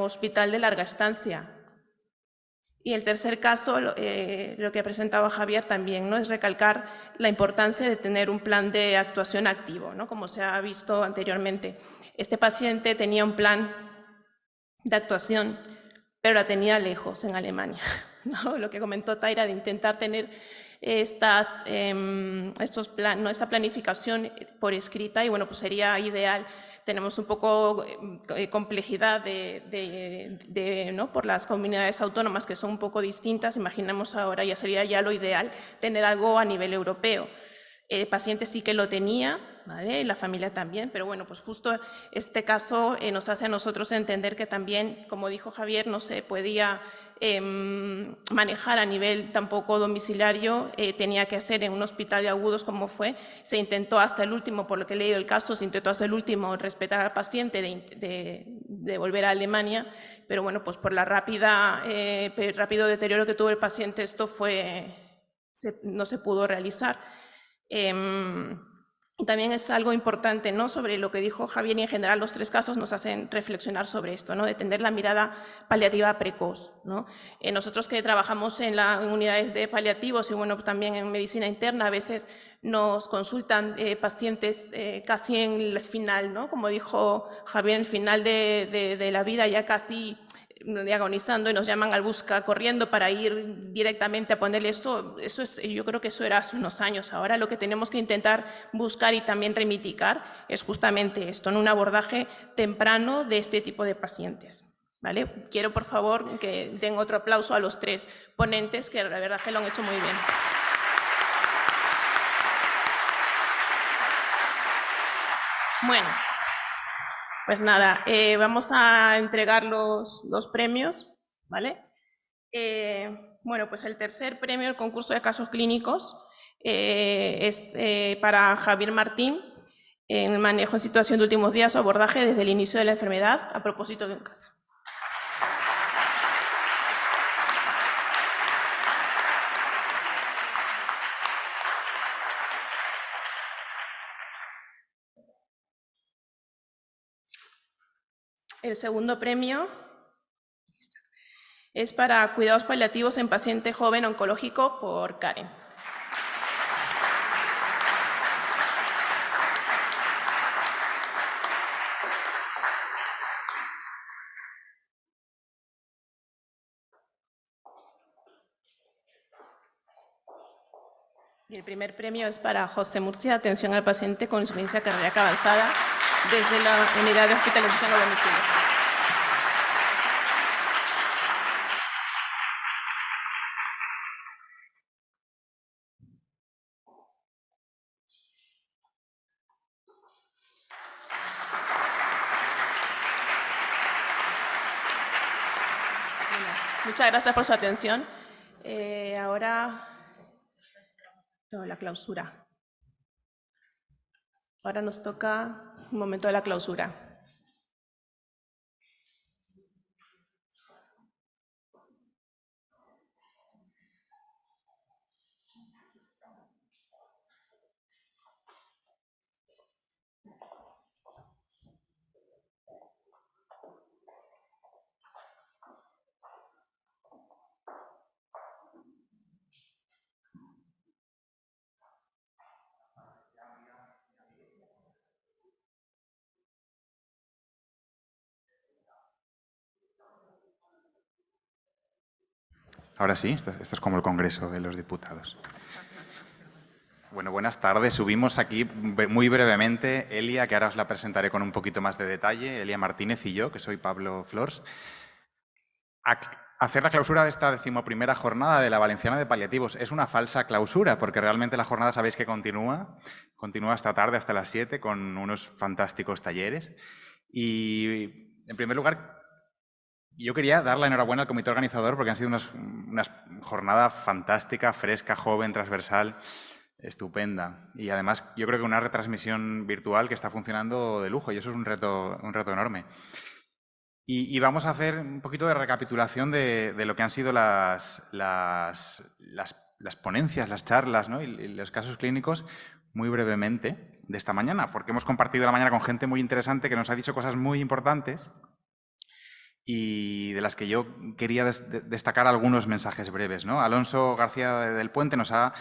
hospital de larga estancia. Y el tercer caso, lo que ha presentado Javier también, ¿no? Es recalcar la importancia de tener un plan de actuación activo, ¿no? Como se ha visto anteriormente. Este paciente tenía un plan de actuación, pero la tenía lejos, en Alemania, ¿no? Lo que comentó Taira de intentar tener esta planificación por escrita, y bueno, pues sería ideal. Tenemos un poco complejidad ¿no? por las comunidades autónomas que son un poco distintas. Imaginamos ahora, ya sería ya lo ideal, tener algo a nivel europeo. El paciente sí que lo tenía, ¿vale? Y la familia también, pero bueno, pues justo este caso nos hace a nosotros entender que también, como dijo Javier, no se podía manejar a nivel tampoco domiciliario, tenía que hacer en un hospital de agudos como fue. Se intentó hasta el último, por lo que he leído el caso, se intentó hasta el último respetar al paciente de volver a Alemania, pero bueno, pues por la rápido deterioro que tuvo el paciente, esto no se pudo realizar. Y también es algo importante, ¿no? Sobre lo que dijo Javier, y en general los tres casos nos hacen reflexionar sobre esto, ¿no? De tener la mirada paliativa precoz, ¿no? Nosotros que trabajamos en unidades de paliativos y bueno, también en medicina interna, a veces nos consultan pacientes casi en el final, ¿no? Como dijo Javier, en el final de la vida, ya casi agonizando, y nos llaman al busca corriendo para ir directamente a ponerle esto. Yo creo que eso era hace unos años. Ahora lo que tenemos que intentar buscar y también remitigar es justamente esto, en un abordaje temprano de este tipo de pacientes, ¿vale? Quiero, por favor, que den otro aplauso a los tres ponentes, que la verdad que lo han hecho muy bien. Bueno, pues nada, vamos a entregar los premios, ¿vale? Bueno, pues el tercer premio, el concurso de casos clínicos, es para Javier Martín, en el manejo en situación de últimos días o abordaje desde el inicio de la enfermedad a propósito de un caso. El segundo premio es para cuidados paliativos en paciente joven oncológico por Karen. Y el primer premio es para José Murcia, atención al paciente con insuficiencia cardíaca avanzada desde la unidad de hospitalización a domicilio. Muchas gracias por su atención. Ahora, la clausura. Ahora nos toca un momento de la clausura. Ahora sí, esto es como el Congreso de los Diputados. Bueno, buenas tardes. Subimos aquí muy brevemente Elia, que ahora os la presentaré con un poquito más de detalle, Elia Martínez y yo, que soy Pablo Flors, a hacer la clausura de esta 11ª jornada de la Valenciana de Paliativos. Es una falsa clausura, porque realmente la jornada sabéis que continúa esta tarde hasta las 7 con unos fantásticos talleres. Y, en primer lugar, yo quería dar la enhorabuena al comité organizador porque han sido una jornada fantástica, fresca, joven, transversal, estupenda. Y además yo creo que una retransmisión virtual que está funcionando de lujo y eso es un reto enorme. Y vamos a hacer un poquito de recapitulación de lo que han sido las las ponencias, las charlas, ¿no? y los casos clínicos muy brevemente de esta mañana, porque hemos compartido la mañana con gente muy interesante que nos ha dicho cosas muy importantes y de las que yo quería destacar algunos mensajes breves, ¿no? Alonso García del Puente nos ha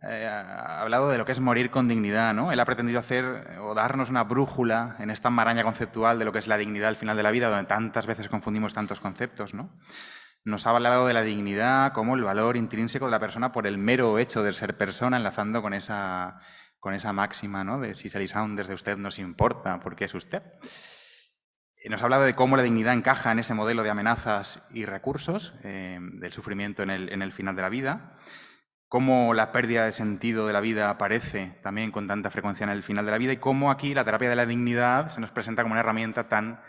hablado de lo que es morir con dignidad, ¿no? Él ha pretendido hacer o darnos una brújula en esta maraña conceptual de lo que es la dignidad al final de la vida, donde tantas veces confundimos tantos conceptos, ¿no? Nos ha hablado de la dignidad como el valor intrínseco de la persona por el mero hecho de ser persona, enlazando con esa máxima, ¿no? De si Sally Saunders de usted nos importa, porque es usted. Nos ha hablado de cómo la dignidad encaja en ese modelo de amenazas y recursos, del sufrimiento en el final de la vida, cómo la pérdida de sentido de la vida aparece también con tanta frecuencia en el final de la vida y cómo aquí la terapia de la dignidad se nos presenta como una herramienta tan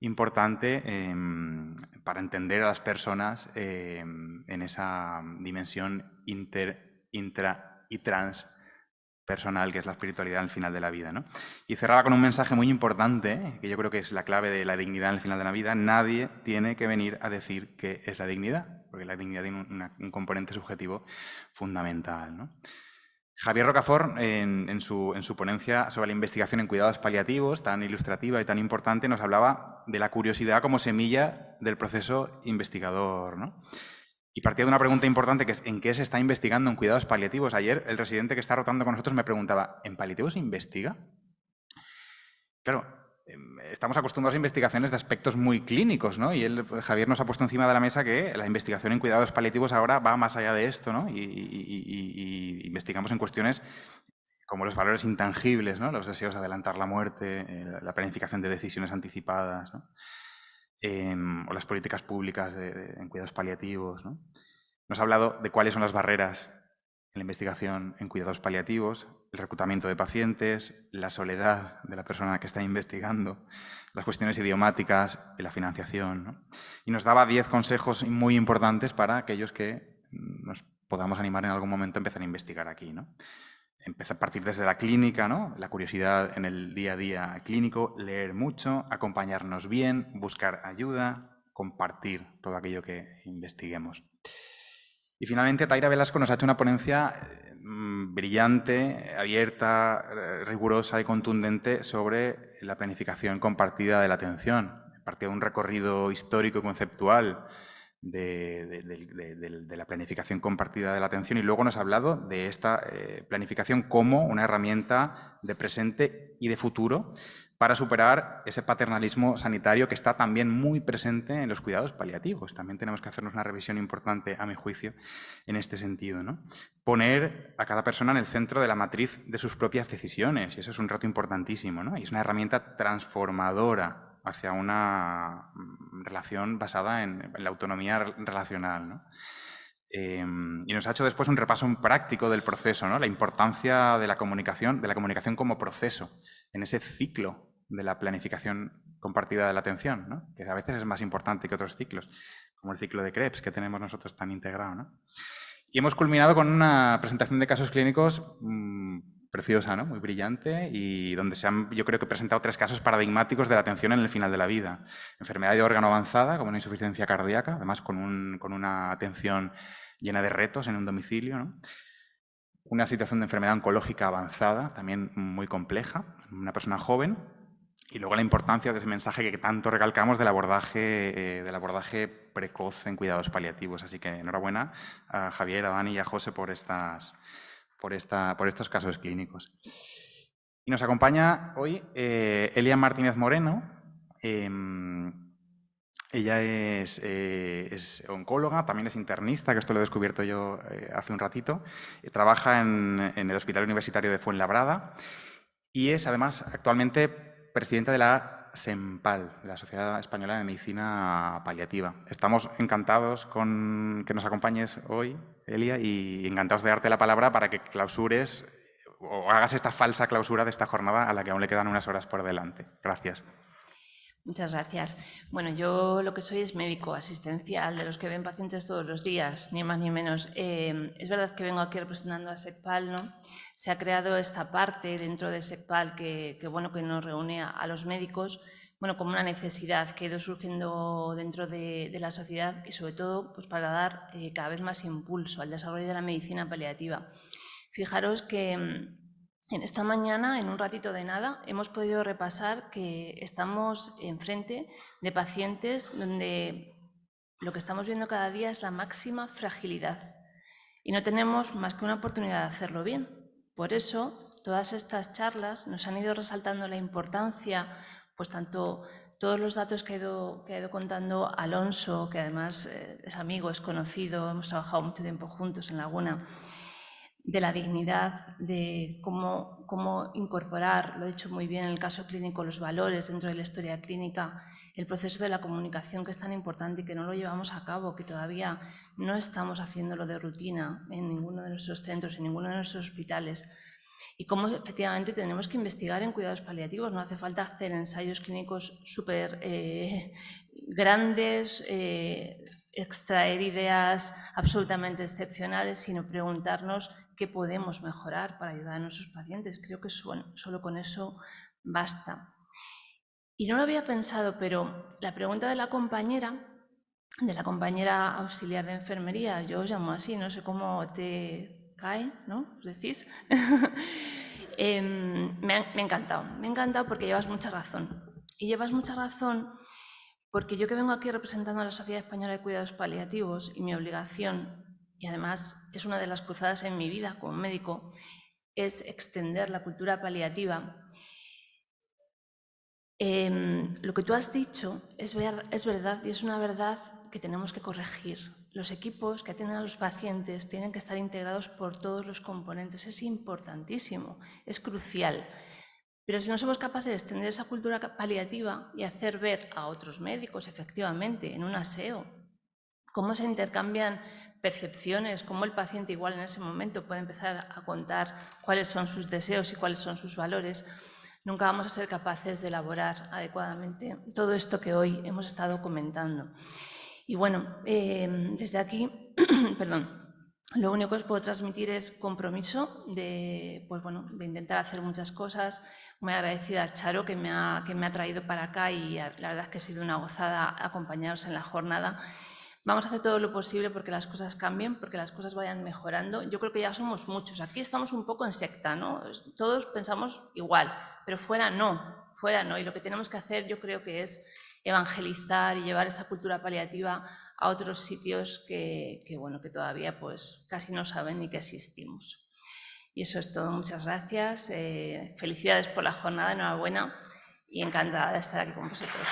importante para entender a las personas en esa dimensión intra y transpersonal que es la espiritualidad al final de la vida, ¿no? Y cerraba con un mensaje muy importante, que yo creo que es la clave de la dignidad al final de la vida. Nadie tiene que venir a decir qué es la dignidad, porque la dignidad tiene un componente subjetivo fundamental, ¿no? Javier Rocafort, en su ponencia sobre la investigación en cuidados paliativos, tan ilustrativa y tan importante, nos hablaba de la curiosidad como semilla del proceso investigador, ¿no? Y partía de una pregunta importante que es ¿en qué se está investigando en cuidados paliativos? Ayer el residente que está rotando con nosotros me preguntaba, ¿en paliativos se investiga? Claro, estamos acostumbrados a investigaciones de aspectos muy clínicos, ¿no? Y Javier nos ha puesto encima de la mesa que la investigación en cuidados paliativos ahora va más allá de esto, ¿no? Y investigamos en cuestiones como los valores intangibles, ¿no? Los deseos de adelantar la muerte, la planificación de decisiones anticipadas, ¿no? O las políticas públicas en cuidados paliativos, ¿no? Nos ha hablado de cuáles son las barreras en la investigación en cuidados paliativos, el reclutamiento de pacientes, la soledad de la persona que está investigando, las cuestiones idiomáticas y la financiación, ¿no? Y nos daba 10 consejos muy importantes para aquellos que nos podamos animar en algún momento a empezar a investigar aquí, ¿no? Empezar a partir desde la clínica, ¿no? La curiosidad en el día a día clínico, leer mucho, acompañarnos bien, buscar ayuda, compartir todo aquello que investiguemos. Y finalmente Taira Velasco nos ha hecho una ponencia brillante, abierta, rigurosa y contundente sobre la planificación compartida de la atención. Partía de un recorrido histórico y conceptual de la planificación compartida de la atención y luego nos ha hablado de esta planificación como una herramienta de presente y de futuro para superar ese paternalismo sanitario que está también muy presente en los cuidados paliativos. También tenemos que hacernos una revisión importante, a mi juicio, en este sentido, ¿no? Poner a cada persona en el centro de la matriz de sus propias decisiones, y eso es un reto importantísimo, ¿no? Y es una herramienta transformadora hacia una relación basada en la autonomía relacional, ¿no? Y nos ha hecho después un repaso práctico del proceso, ¿no? La importancia de la comunicación como proceso en ese ciclo de la planificación compartida de la atención, ¿no? Que a veces es más importante que otros ciclos, como el ciclo de Krebs que tenemos nosotros tan integrado, ¿no? Y hemos culminado con una presentación de casos clínicos preciosa, ¿no? Muy brillante y donde se han, yo creo que, presentado 3 casos paradigmáticos de la atención en el final de la vida. Enfermedad de órgano avanzada, como una insuficiencia cardíaca, además con una atención llena de retos en un domicilio, ¿no? Una situación de enfermedad oncológica avanzada, también muy compleja, una persona joven. Y luego la importancia de ese mensaje que tanto recalcamos del abordaje precoz en cuidados paliativos. Así que enhorabuena a Javier, a Dani y a José por estos casos clínicos. Y nos acompaña hoy Elia Martínez Moreno. Ella es oncóloga, también es internista, que esto lo he descubierto yo hace un ratito. Trabaja en el Hospital Universitario de Fuenlabrada y es además actualmente presidenta de la SEMPAL, de la Sociedad Española de Medicina Paliativa. Estamos encantados con que nos acompañes hoy, Elia, y encantados de darte la palabra para que clausures o hagas esta falsa clausura de esta jornada a la que aún le quedan unas horas por delante. Gracias. Muchas gracias. Bueno, yo lo que soy es médico asistencial, de los que ven pacientes todos los días, ni más ni menos. Es verdad que vengo aquí representando a SECPAL, ¿no? Se ha creado esta parte dentro de SECPAL que nos reúne a los médicos bueno, como una necesidad que ha ido surgiendo dentro de la sociedad y sobre todo pues, para dar cada vez más impulso al desarrollo de la medicina paliativa. Fijaros que en esta mañana, en un ratito de nada, hemos podido repasar que estamos enfrente de pacientes donde lo que estamos viendo cada día es la máxima fragilidad y no tenemos más que una oportunidad de hacerlo bien. Por eso, todas estas charlas nos han ido resaltando la importancia, pues tanto todos los datos que ha ido contando Alonso, que además es amigo, es conocido, hemos trabajado mucho tiempo juntos en Laguna, de la dignidad, de cómo incorporar, lo he dicho muy bien en el caso clínico, los valores dentro de la historia clínica, el proceso de la comunicación que es tan importante y que no lo llevamos a cabo, que todavía no estamos haciéndolo de rutina en ninguno de nuestros centros, en ninguno de nuestros hospitales. Y cómo efectivamente tenemos que investigar en cuidados paliativos. No hace falta hacer ensayos clínicos súper grandes, extraer ideas absolutamente excepcionales, sino preguntarnos qué podemos mejorar para ayudar a nuestros pacientes. Creo que solo con eso basta. Y no lo había pensado, pero la pregunta de la compañera auxiliar de enfermería, yo os llamo así, no sé cómo te cae, ¿no? ¿Os decís? Me ha encantado porque llevas mucha razón. Y llevas mucha razón porque yo que vengo aquí representando a la Sociedad Española de Cuidados Paliativos y mi obligación, y además es una de las cruzadas en mi vida como médico, es extender la cultura paliativa. Lo que tú has dicho es verdad y es una verdad que tenemos que corregir. Los equipos que atienden a los pacientes tienen que estar integrados por todos los componentes. Es importantísimo, es crucial. Pero si no somos capaces de extender esa cultura paliativa y hacer ver a otros médicos, efectivamente, en un aseo, cómo se intercambian percepciones, cómo el paciente igual en ese momento puede empezar a contar cuáles son sus deseos y cuáles son sus valores, nunca vamos a ser capaces de elaborar adecuadamente todo esto que hoy hemos estado comentando. Y bueno, desde aquí, perdón, lo único que os puedo transmitir es compromiso de intentar hacer muchas cosas. Muy agradecida a Charo que me ha traído para acá y la verdad es que ha sido una gozada acompañaros en la jornada. Vamos a hacer todo lo posible porque las cosas cambien, porque las cosas vayan mejorando. Yo creo que ya somos muchos. Aquí estamos un poco en secta, ¿no? Todos pensamos igual, pero fuera no. Y lo que tenemos que hacer yo creo que es evangelizar y llevar esa cultura paliativa a otros sitios que todavía pues casi no saben ni que existimos. Y eso es todo. Muchas gracias. Felicidades por la jornada, enhorabuena y encantada de estar aquí con vosotros.